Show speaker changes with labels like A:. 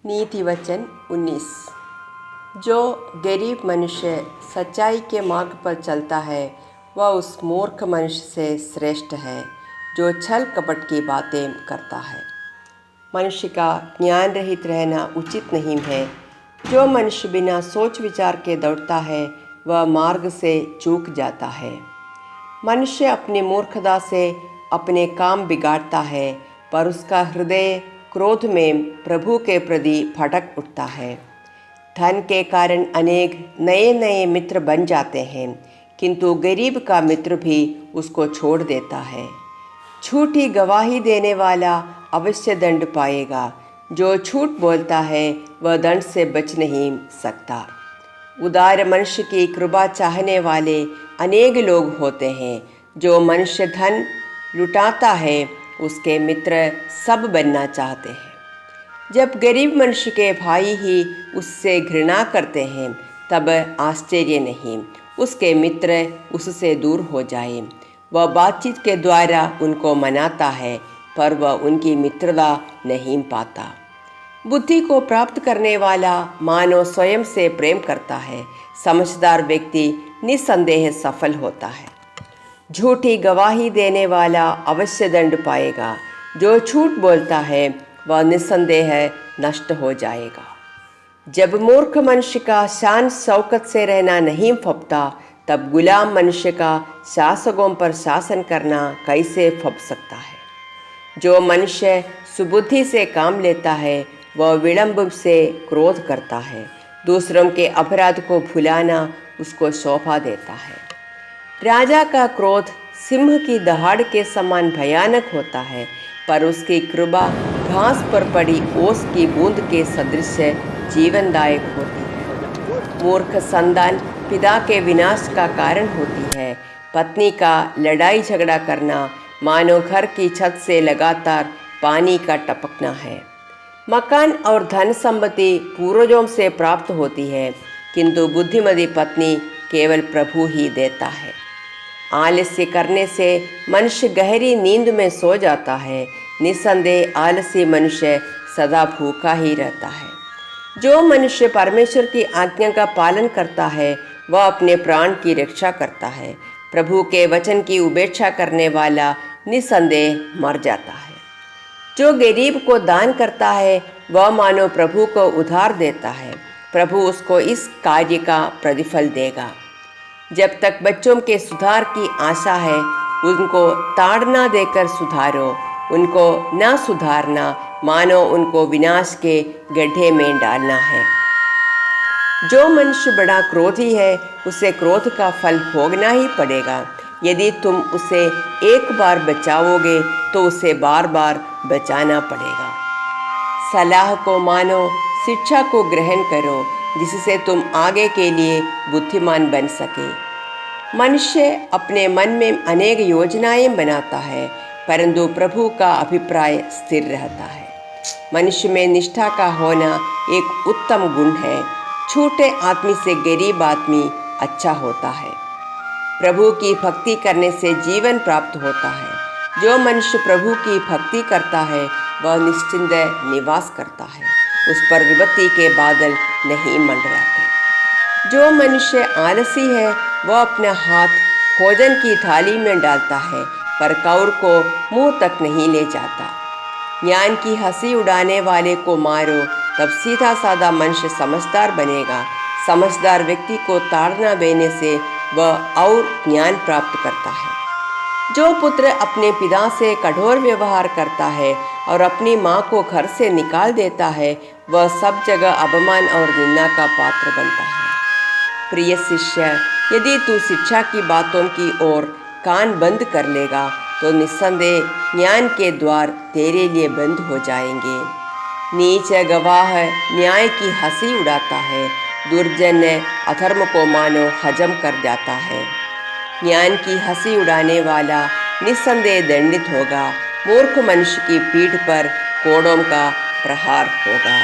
A: नीति वचन 19। जो गरीब मनुष्य सच्चाई के मार्ग पर चलता है वह उस मूर्ख मनुष्य से श्रेष्ठ है जो छल कपट की बातें करता है। मनुष्य का ज्ञान रहित रहना उचित नहीं है। जो मनुष्य बिना सोच विचार के दौड़ता है वह मार्ग से चूक जाता है। मनुष्य अपनी मूर्खता से अपने काम बिगाड़ता है, पर उसका हृदय क्रोध में प्रभु के प्रति फटक उठता है। धन के कारण अनेक नए नए मित्र बन जाते हैं, किंतु गरीब का मित्र भी उसको छोड़ देता है। झूठी गवाही देने वाला अवश्य दंड पाएगा। जो झूठ बोलता है वह दंड से बच नहीं सकता। उदार मनुष्य की कृपा चाहने वाले अनेक लोग होते हैं। जो मनुष्य धन लुटाता है उसके मित्र सब बनना चाहते हैं। जब गरीब मनुष्य के भाई ही उससे घृणा करते हैं तब आश्चर्य नहीं उसके मित्र उससे दूर हो जाए। वह बातचीत के द्वारा उनको मनाता है, पर वह उनकी मित्रता नहीं पाता। बुद्धि को प्राप्त करने वाला मानव स्वयं से प्रेम करता है। समझदार व्यक्ति निस्संदेह सफल होता है। झूठी गवाही देने वाला अवश्य दंड पाएगा। जो झूठ बोलता है वह निस्संदेह नष्ट हो जाएगा। जब मूर्ख मनुष्य का शान शौकत से रहना नहीं फबता, तब गुलाम मनुष्य का शासकों पर शासन करना कैसे फब सकता है। जो मनुष्य सुबुद्धि से काम लेता है वह विलंब से क्रोध करता है। दूसरों के अपराध को भुलाना उसको शोभा देता है। राजा का क्रोध सिंह की दहाड़ के समान भयानक होता है, पर उसकी कृपा घास पर पड़ी ओस की बूंद के सदृश जीवनदायक होती है। मूर्ख संतान पिता के विनाश का कारण होती है। पत्नी का लड़ाई झगड़ा करना मानो घर की छत से लगातार पानी का टपकना है। मकान और धन संपत्ति पूर्वजों से प्राप्त होती है, किंतु बुद्धिमती पत्नी केवल प्रभु ही देता है। आलस्य करने से मनुष्य गहरी नींद में सो जाता है। निस्संदेह आलसी मनुष्य सदा भूखा ही रहता है। जो मनुष्य परमेश्वर की आज्ञा का पालन करता है वह अपने प्राण की रक्षा करता है। प्रभु के वचन की उपेक्षा करने वाला निस्संदेह मर जाता है। जो गरीब को दान करता है वह मानो प्रभु को उधार देता है। प्रभु उसको इस कार्य का प्रतिफल देगा। जब तक बच्चों के सुधार की आशा है उनको ताड़ना देकर सुधारो। उनको ना सुधारना मानो उनको विनाश के गड्ढे में डालना है। जो मनुष्य बड़ा क्रोधी है उसे क्रोध का फल भोगना ही पड़ेगा। यदि तुम उसे एक बार बचाओगे तो उसे बार बार बचाना पड़ेगा। सलाह को मानो, शिक्षा को ग्रहण करो, जिससे तुम आगे के लिए बुद्धिमान बन सके। मनुष्य अपने मन में अनेक योजनाएं बनाता है, परंतु प्रभु का अभिप्राय स्थिर रहता है। मनुष्य में निष्ठा का होना एक उत्तम गुण है। छोटे आदमी से गरीब आदमी अच्छा होता है। प्रभु की भक्ति करने से जीवन प्राप्त होता है। जो मनुष्य प्रभु की भक्ति करता है वह निश्चिंत निवास करता है। उस पर विपत्ति के बादल नहीं मंडराते। जो मनुष्य आलसी है वह अपना हाथ भोजन की थाली में डालता है, पर कौर को मुंह तक नहीं ले जाता। ज्ञान की हंसी उड़ाने वाले को मारो, तब सीधा साधा मनुष्य समझदार बनेगा। समझदार व्यक्ति को ताड़ना देने से वह और ज्ञान प्राप्त करता है। जो पुत्र अपने पिता से कठोर व्यवहार करता है और अपनी माँ को घर से निकाल देता है वह सब जगह अपमान और निंदा का पात्र बनता है। प्रिय शिष्य, यदि तू शिक्षा की बातों की ओर कान बंद कर लेगा तो निस्संदेह ज्ञान के द्वार तेरे लिए बंद हो जाएंगे। नीच गवाह न्याय की हंसी उड़ाता है, दुर्जन अधर्म को मानो हजम कर जाता है। ज्ञान की हंसी उड़ाने वाला निस्संदेह दंडित होगा। मूर्ख मनुष्य की पीठ पर कोड़ों का प्रहार होगा।